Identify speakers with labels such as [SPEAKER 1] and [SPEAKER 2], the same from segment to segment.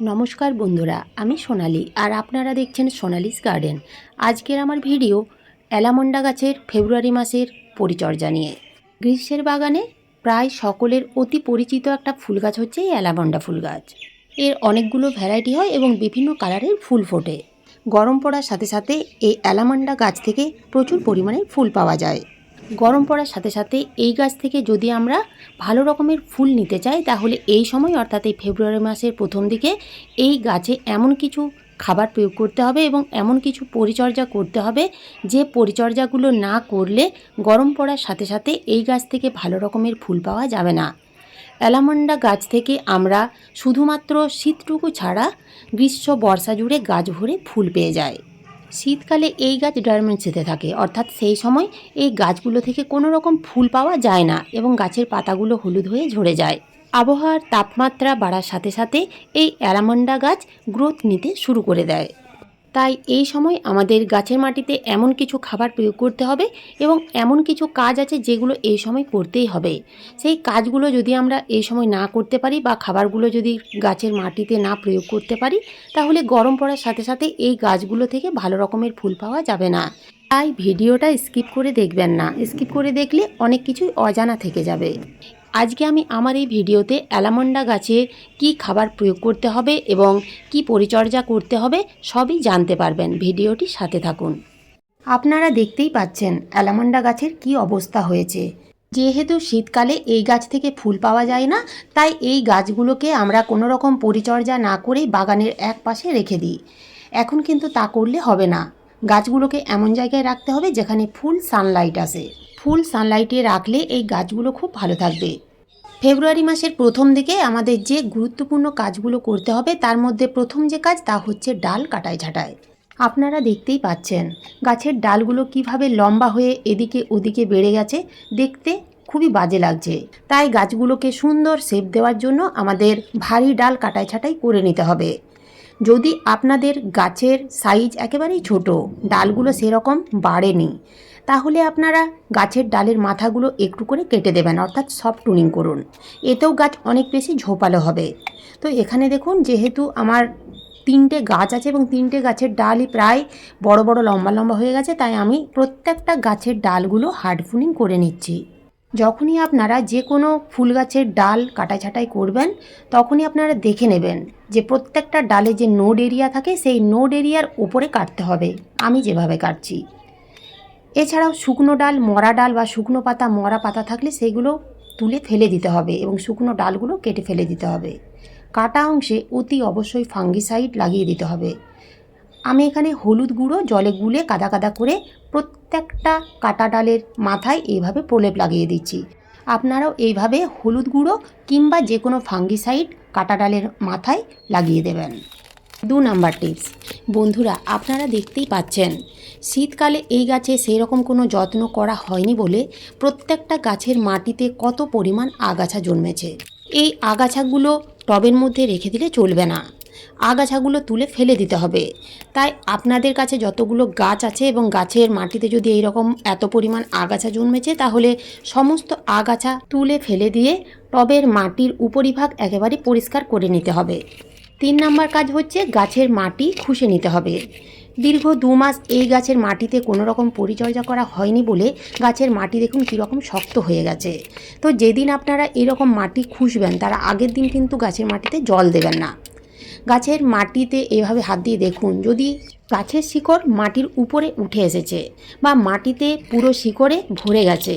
[SPEAKER 1] নমস্কার বন্ধুরা, আমি সোনালি আর আপনারা দেখছেন সোনালিস গার্ডেন। আজকের আমার ভিডিও অ্যালামন্ডা গাছের ফেব্রুয়ারি মাসের পরিচর্যা নিয়ে। গ্রীষ্মের বাগানে প্রায় সকলের অতি পরিচিত একটা ফুল গাছ হচ্ছে এই অ্যালামন্ডা ফুল গাছ। এর অনেকগুলো ভ্যারাইটি হয় এবং বিভিন্ন কালারের ফুল ফোটে। গরম পড়ার সাথে সাথে এই অ্যালামন্ডা গাছ থেকে প্রচুর পরিমাণে ফুল পাওয়া যায়। গরম পড়ার সাথে সাথে এই গাছ থেকে যদি আমরা ভালো রকমের ফুল নিতে চাই, তাহলে এই সময় অর্থাৎ এই ফেব্রুয়ারি মাসের প্রথম দিকে এই গাছে এমন কিছু খাবার প্রয়োগ করতে হবে এবং এমন কিছু পরিচর্যা করতে হবে যে পরিচর্যাগুলো না করলে গরম পড়ার সাথে সাথে এই গাছ থেকে ভালো রকমের ফুল পাওয়া যাবে না। অ্যালামন্ডা গাছ থেকে আমরা শুধুমাত্র শীতটুকু ছাড়া গ্রীষ্ম বর্ষা জুড়ে গাছ ভরে ফুল পেয়ে যায়। শীতকালে এই গাছ ডরমেন্সিতে থাকে, অর্থাৎ সেই সময় এই গাছগুলো থেকে কোনো রকম ফুল পাওয়া যায় না এবং গাছের পাতাগুলো হলুদ হয়ে ঝরে যায়। আবহাওয়ার তাপমাত্রা বাড়ার সাথে সাথে এই অ্যালামন্ডা গাছ গ্রোথ নিতে শুরু করে দেয়। তাই এই সময় আমাদের গাছের মাটিতে এমন কিছু খাবার প্রয়োগ করতে হবে এবং এমন কিছু কাজ আছে যেগুলো এই সময় করতেই হবে। সেই কাজগুলো যদি আমরা এই সময় না করতে পারি বা খাবারগুলো যদি গাছের মাটিতে না প্রয়োগ করতে পারি, তাহলে গরম পড়ার সাথে সাথে এই গাছগুলো থেকে ভালো রকমের ফুল পাওয়া যাবে না। তাই ভিডিওটা স্কিপ করে দেখবেন না, স্কিপ করে দেখলে অনেক কিছুই অজানা থেকে যাবে। আজকে আমি আমার এই ভিডিওতে অ্যালামন্ডা গাছে কি খাবার প্রয়োগ করতে হবে এবং কি পরিচর্যা করতে হবে সবই জানতে পারবেন। ভিডিওটি সাথে থাকুন। আপনারা দেখতেই পাচ্ছেন অ্যালামন্ডা গাছের কি অবস্থা হয়েছে। যেহেতু শীতকালে এই গাছ থেকে ফুল পাওয়া যায় না, তাই এই গাছগুলোকে আমরা কোনো রকম পরিচর্যা না করেই বাগানের এক পাশে রেখে দিই। এখন কিন্তু তা করলে হবে না। গাছগুলোকে এমন জায়গায় রাখতে হবে যেখানে ফুল সানলাইট আসে। ফুল সানলাইটে রাখলে এই গাছগুলো খুব ভালো থাকবে। ফেব্রুয়ারি মাসের প্রথম দিকে আমাদের যে গুরুত্বপূর্ণ কাজগুলো করতে হবে তার মধ্যে প্রথম যে কাজ তা হচ্ছে ডাল কাটাই ছাঁটাই। আপনারা দেখতেই পাচ্ছেন গাছের ডালগুলো কিভাবে লম্বা হয়ে এদিকে ওদিকে বেড়ে গেছে, দেখতে খুবই বাজে লাগছে। তাই গাছগুলোকে সুন্দর শেপ দেওয়ার জন্য আমাদের ভারী ডাল কাটাই ছাঁটাই করে নিতে হবে। যদি আপনাদের গাছের সাইজ একেবারেই ছোট, ডালগুলো সেরকম বাড়েনি, তাহলে আপনারা গাছের ডালের মাথাগুলো একটু করে কেটে দেবেন, অর্থাৎ সফট টুনিং করুন। এতেও গাছ অনেক বেশি ঝোপালো হবে। তো এখানে দেখুন, যেহেতু আমার 3টে গাছ আছে এবং 3টে গাছের ডালই প্রায় বড় বড় লম্বা লম্বা হয়ে গেছে, তাই আমি প্রত্যেকটা গাছের ডালগুলো হার্ড প্রুনিং করে নিচ্ছি। যখনই আপনারা যে কোনো ফুল গাছের ডাল কাটা ছাঁটাই করবেন, তখনই আপনারা দেখে নেবেন যে প্রত্যেকটা ডালে যে নোড এরিয়া থাকে সেই নোড এরিয়ার উপরে কাটতে হবে, আমি যেভাবে কাটছি। এছাড়াও শুকনো ডাল, মরা ডাল বা শুকনো পাতা, মরা পাতা থাকলে সেগুলো তুলে ফেলে দিতে হবে এবং শুকনো ডালগুলো কেটে ফেলে দিতে হবে। কাটা অংশে অতি অবশ্যই ফাঙ্গিসাইড লাগিয়ে দিতে হবে। আমি এখানে হলুদ গুঁড়ো জলে গুলে কাদা কাদা করে প্রত্যেকটা কাটা ডালের মাথায় এইভাবে প্রলেপ লাগিয়ে দিচ্ছি। আপনারাও এইভাবে হলুদ গুঁড়ো কিংবা যে কোনো ফাঙ্গিসাইড কাটা ডালের মাথায় লাগিয়ে দেবেন। 2 নাম্বার টিপস। বন্ধুরা, আপনারা দেখতেই পাচ্ছেন শীতকালে এই গাছে সেই রকম কোনো যত্ন করা হয়নি বলে প্রত্যেকটা গাছের মাটিতে কত পরিমাণ আগাছা জন্মেছে। এই আগাছাগুলো টবের মধ্যে রেখে দিলে চলবে না, আগাছাগুলো তুলে ফেলে দিতে হবে। তাই আপনাদের কাছে যতগুলো গাছ আছে এবং গাছের মাটিতে যদি এই রকম এত পরিমাণ আগাছা জন্মেছে, তাহলে সমস্ত আগাছা তুলে ফেলে দিয়ে টবের মাটির উপরিভাগ একেবারে পরিষ্কার করে নিতে হবে। 3 নাম্বার কাজ হচ্ছে গাছের মাটি খুশে নিতে হবে। দীর্ঘ 2 মাস এই গাছের মাটিতে কোনো রকম পরিচর্যা করা হয়নি বলে গাছের মাটি দেখুন কীরকম শক্ত হয়ে গেছে। তো যেদিন আপনারা এরকম মাটি খুশবেন তার আগের দিন কিন্তু গাছের মাটিতে জল দেবেন না। গাছের মাটিতে এভাবে হাত দিয়ে দেখুন, যদি গাছের শিকড় মাটির উপরে উঠে এসেছে বা মাটিতে পুরো শিকড়ে ভরে গেছে।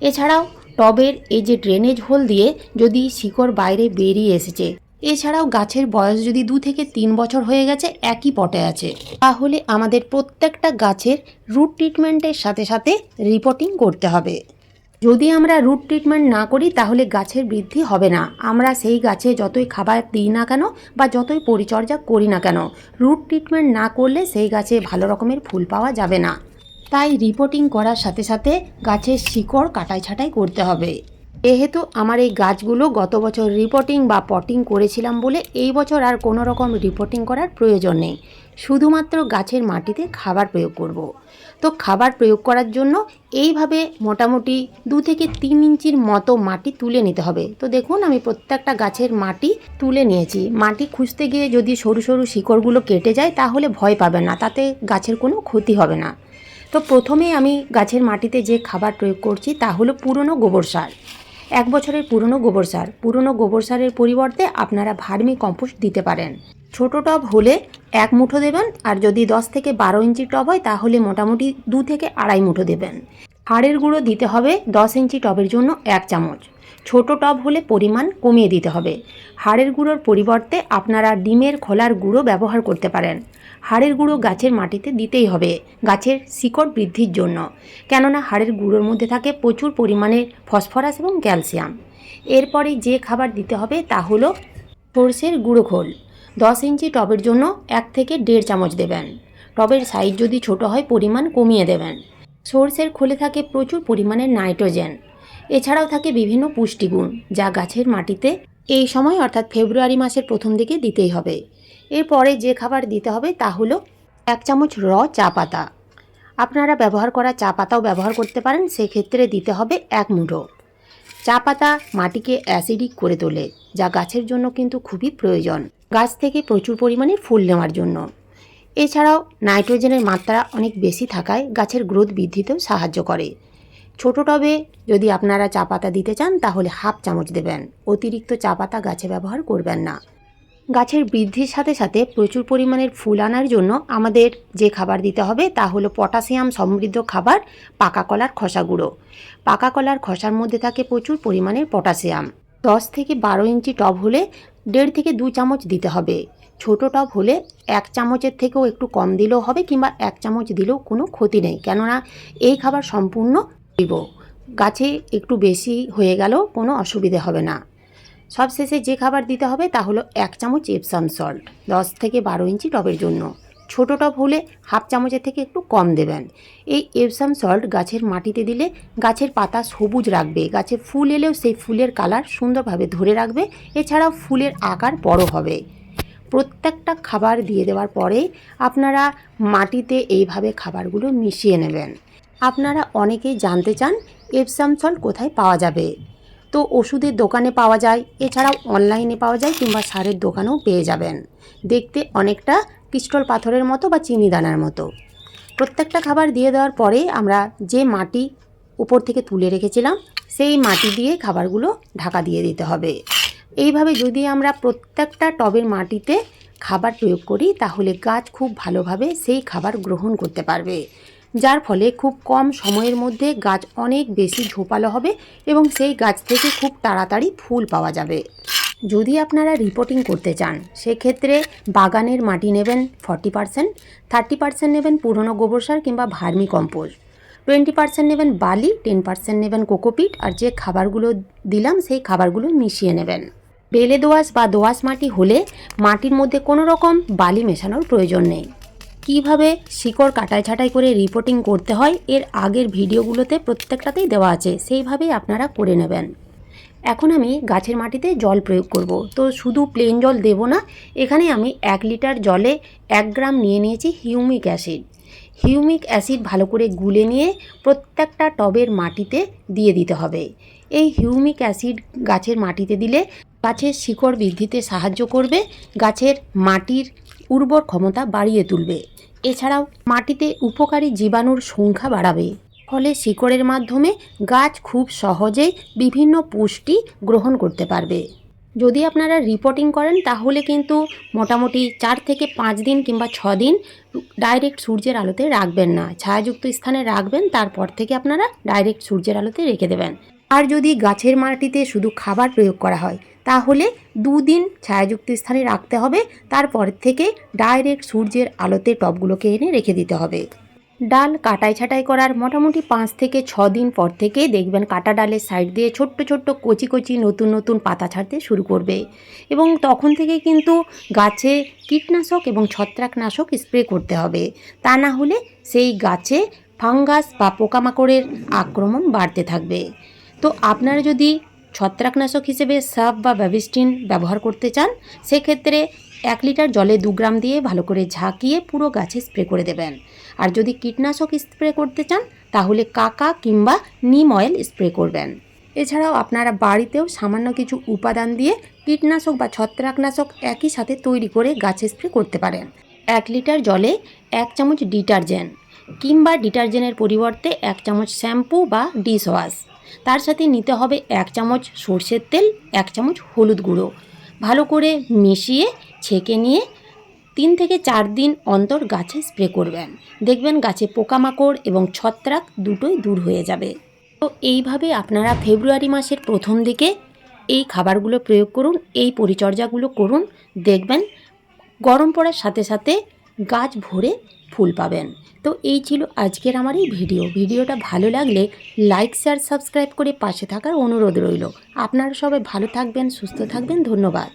[SPEAKER 1] এছাড়াও টবের এই যে ড্রেনেজ হোল দিয়ে যদি শিকড় বাইরে বেরিয়ে এসেছে, এছাড়াও গাছের বয়স যদি 2 থেকে 3 বছর হয়ে গেছে, একই পটে আছে, তাহলে আমাদের প্রত্যেকটা গাছের রুট ট্রিটমেন্টের সাথে সাথে রিপোর্টিং করতে হবে। যদি আমরা রুট ট্রিটমেন্ট না করি তাহলে গাছের বৃদ্ধি হবে না। আমরা সেই গাছে যতই খাবার দিই না কেন বা যতই পরিচর্যা করি না কেন, রুট ট্রিটমেন্ট না করলে সেই গাছে ভালো রকমের ফুল পাওয়া যাবে না। তাই রিপোর্টিং করার সাথে সাথে গাছের শিকড় কাটাই ছাঁটাই করতে হবে। যেহেতু আমার এই গাছগুলো গত বছর রিপোর্টিং বা পটিং করেছিলাম বলে এই বছর আর কোনো রকম রিপোর্টিং করার প্রয়োজন নেই, শুধুমাত্র গাছের মাটিতে খাবার প্রয়োগ করব। তো খাবার প্রয়োগ করার জন্য এইভাবে মোটামুটি 2 থেকে 3 ইঞ্চির মতো মাটি তুলে নিতে হবে। তো দেখুন আমি প্রত্যেকটা গাছের মাটি তুলে নিয়েছি। মাটি খুঁজতে গিয়ে যদি সরু সরু শিকড়গুলো কেটে যায় তাহলে ভয় পাবেন না, তাতে গাছের কোনো ক্ষতি হবে না। তো প্রথমেই আমি গাছের মাটিতে যে খাবার প্রয়োগ করছি তা হলো পুরনো গোবর সার। 1 বছরের পুরনো গোবর সারের পরিবর্তে আপনারা ভার্মি কম্পোস্ট দিতে পারেন। ছোট টব হলে 1 মুঠো দেবেন, আর যদি 10 থেকে 12 ইঞ্চি টব হয় তাহলে মোটামুটি 2 থেকে আড়াই মুঠো দেবেন। হাড়ের গুঁড়ো দিতে হবে 10 ইঞ্চি টবের জন্য 1 চামচ। ছোট টব হলে পরিমাণ কমিয়ে দিতে হবে। হাড়ের গুঁড়োর পরিবর্তে আপনারা ডিমের খোলার গুঁড়ো ব্যবহার করতে পারেন। হাড়ের গুঁড়ো গাছের মাটিতে দিতেই হবে গাছের শিকড় বৃদ্ধির জন্য, কেননা হাড়ের গুঁড়োর মধ্যে থাকে প্রচুর পরিমাণে ফসফরাস এবং ক্যালসিয়াম। এরপরে যে খাবার দিতে হবে তা হলো সরষের গুঁড়ো খোল। 10 ইঞ্চি টবের জন্য 1 থেকে 1.5 চামচ দেবেন। টবের সাইজ যদি ছোট হয় পরিমাণ কমিয়ে দেবেন। সরষের খোলে থাকে প্রচুর পরিমাণে নাইট্রোজেন, এছাড়াও থাকে বিভিন্ন পুষ্টিগুণ, যা গাছের মাটিতে এই সময় অর্থাৎ ফেব্রুয়ারি মাসের প্রথম দিকে দিতেই হবে। এরপরে যে খাবার দিতে হবে তা হলো 1 চামচ চা পাতা। আপনারা ব্যবহার করা চা পাতাও ব্যবহার করতে পারেন, সেক্ষেত্রে দিতে হবে 1 মুঠো। চা পাতা মাটিকে অ্যাসিডিক করে তোলে, যা গাছের জন্য কিন্তু খুবই প্রয়োজন, গাছ থেকে প্রচুর পরিমাণে ফুল নেওয়ার জন্য। এছাড়াও নাইট্রোজেনের মাত্রা অনেক বেশি থাকায় গাছের গ্রোথ বৃদ্ধিতেও সাহায্য করে। ছোট টবে যদি আপনারা চা পাতা দিতে চান তাহলে 1/2 চামচ দেবেন, অতিরিক্ত চা পাতা গাছে ব্যবহার করবেন না। গাছের বৃদ্ধির সাথে সাথে প্রচুর পরিমাণের ফুল আনার জন্য আমাদের যে খাবার দিতে হবে তা হলো পটাশিয়াম সমৃদ্ধ খাবার পাকা কলার খোসা গুঁড়ো। পাকা কলার খোসার মধ্যে থাকে প্রচুর পরিমাণের পটাশিয়াম। 10 থেকে 12 ইঞ্চি টব হলে 1.5 থেকে 2 চামচ দিতে হবে। ছোট টব হলে 1 চামচের থেকেও একটু কম দিলেও হবে, কিংবা 1 চামচ দিলেও কোনো ক্ষতি নেই, কেননা এই খাবার সম্পূর্ণ দিব। গাছে একটু বেশি হয়ে গেলেও কোনো অসুবিধে হবে না। সবশেষে যে খাবার দিতে হবে তা হলো 1 চামচ এপসাম সল্ট 10 থেকে 12 ইঞ্চি টবের জন্য। ছোট টব হলে 1/2 চামচের থেকে একটু কম দেবেন। এই এপসাম সল্ট গাছের মাটিতে দিলে গাছের পাতা সবুজ রাখবে, গাছে ফুল এলেও সেই ফুলের কালার সুন্দরভাবে ধরে রাখবে, এছাড়াও ফুলের আকার বড় হবে। প্রত্যেকটা খাবার দিয়ে দেওয়ার পরে আপনারা মাটিতে এইভাবে খাবারগুলো মিশিয়ে নেবেন। আপনারা অনেকেই জানতে চান এপসাম সল্ট কোথায় পাওয়া যাবে। তো ওষুধের দোকানে পাওয়া যায়, এছাড়াও অনলাইনে পাওয়া যায়, কিংবা সারের দোকানেও পেয়ে যাবেন। দেখতে অনেকটা ক্রিস্টাল পাথরের মতো বা চিনি দানার মতো। প্রত্যেকটা খাবার দিয়ে দেওয়ার পরে আমরা যে মাটি উপর থেকে তুলে রেখেছিলাম সেই মাটি দিয়ে খাবারগুলো ঢাকা দিয়ে দিতে হবে। এইভাবে যদি আমরা প্রত্যেকটা টবের মাটিতে খাবার প্রয়োগ করি তাহলে গাছ খুব ভালোভাবে সেই খাবার গ্রহণ করতে পারবে, যার ফলে খুব কম সময়ের মধ্যে গাছ অনেক বেশি ঝোপালো হবে এবং সেই গাছ থেকে খুব তাড়াতাড়ি ফুল পাওয়া যাবে। যদি আপনারা রিপোর্টিং করতে চান সেক্ষেত্রে বাগানের মাটি নেবেন 40%, 30% নেবেন পুরনো গোবর সার কিংবা ভার্মি কম্পোস্ট, 20% নেবেন বালি, 10% নেবেন কোকোপিট, আর যে খাবারগুলো দিলাম সেই খাবারগুলো মিশিয়ে নেবেন। বেলে দোআঁশ বা দোআঁশ মাটি হলে মাটির মধ্যে কোনো রকম বালি মেশানোর প্রয়োজন নেই। কিভাবে শিকড় কাটাই ছাঁটাই করে রিপোর্টিং করতে হয় এর আগের ভিডিওগুলোতে প্রত্যেকটাতেই দেওয়া আছে, সেইভাবেই আপনারা করে নেবেন। এখন আমি গাছের মাটিতে জল প্রয়োগ করব। তো শুধু প্লেন জল দেব না, এখানে আমি 1 লিটার জলে 1 গ্রাম নিয়ে নিয়েছি হিউমিক অ্যাসিড। হিউমিক অ্যাসিড ভালো করে গুলে নিয়ে প্রত্যেকটা টবের মাটিতে দিয়ে দিতে হবে। এই হিউমিক অ্যাসিড গাছের মাটিতে দিলে গাছের শিকড় বৃদ্ধিতে সাহায্য করবে, গাছের মাটির উর্বর ক্ষমতা বাড়িয়ে তুলবে, এছাড়াও মাটিতে উপকারী জীবাণুর সংখ্যা বাড়াবে। ফলে শিকড়ের মাধ্যমে গাছ খুব সহজেই বিভিন্ন পুষ্টি গ্রহণ করতে পারবে। যদি আপনারা রিপোর্টিং করেন তাহলে কিন্তু মোটামুটি 4 থেকে 5 দিন কিংবা 6 দিন ডাইরেক্ট সূর্যের আলোতে রাখবেন না, ছায়াযুক্ত স্থানে রাখবেন, তারপর থেকে আপনারা ডাইরেক্ট সূর্যের আলোতে রেখে দেবেন। আর যদি গাছের মাটিতে শুধু খাবার প্রয়োগ করা হয় তাহলে 2 দিন ছায়াযুক্ত স্থানে রাখতে হবে, তারপর থেকে ডাইরেক্ট সূর্যের আলোতে টবগুলোকে এনে রেখে দিতে হবে। ডাল কাটাই ছাঁটাই করার মোটামুটি 5 থেকে 6 দিন পর থেকে দেখবেন কাটা ডালের সাইড দিয়ে ছোট্ট ছোট্ট কচি কচি নতুন নতুন পাতা ছাড়তে শুরু করবে, এবং তখন থেকে কিন্তু গাছে কীটনাশক এবং ছত্রাকনাশক স্প্রে করতে হবে, তা না হলে সেই গাছে ফাঙ্গাস বা পোকামাকড়ের আক্রমণ বাড়তে থাকবে। তো আপনারা যদি ছত্রাকনাশক হিসেবে সার্ফ বা ব্যাবিস্টিন ব্যবহার করতে চান, সেক্ষেত্রে 1 লিটার জলে 2 গ্রাম দিয়ে ভালো করে ঝাঁকিয়ে পুরো গাছে স্প্রে করে দেবেন। আর যদি কীটনাশক স্প্রে করতে চান তাহলে কাকা কিংবা নিম অয়েল স্প্রে করবেন। এছাড়াও আপনারা বাড়িতেও সামান্য কিছু উপাদান দিয়ে কীটনাশক বা ছত্রাকনাশক একই সাথে তৈরি করে গাছে স্প্রে করতে পারেন। 1 লিটার জলে 1 চামচ ডিটারজেন্ট কিংবা ডিটারজেন্টের পরিবর্তে 1 চামচ শ্যাম্পু বা ডিশ ওয়াশ, তার সাথে নিতে হবে 1 চামচ সর্ষের তেল, 1 চামচ হলুদ গুঁড়ো, ভালো করে মিশিয়ে ছেঁকে নিয়ে 3 থেকে 4 দিন অন্তর গাছে স্প্রে করবেন। দেখবেন গাছে পোকামাকড় এবং ছত্রাক দুটোই দূর হয়ে যাবে। তো এইভাবে আপনারা ফেব্রুয়ারি মাসের প্রথম দিকে এই খাবারগুলো প্রয়োগ করুন, এই পরিচর্যাগুলো করুন, দেখবেন গরম পড়ার সাথে সাথে গাছ ভরে ফুল পাবেন। তো এই ছিল আজকের আমার এই ভিডিওটা ভালো লাগলে লাইক, শেয়ার, সাবস্ক্রাইব করে পাশে থাকার অনুরোধ রইল। আপনারা সবাই ভালো থাকবেন, সুস্থ থাকবেন। ধন্যবাদ।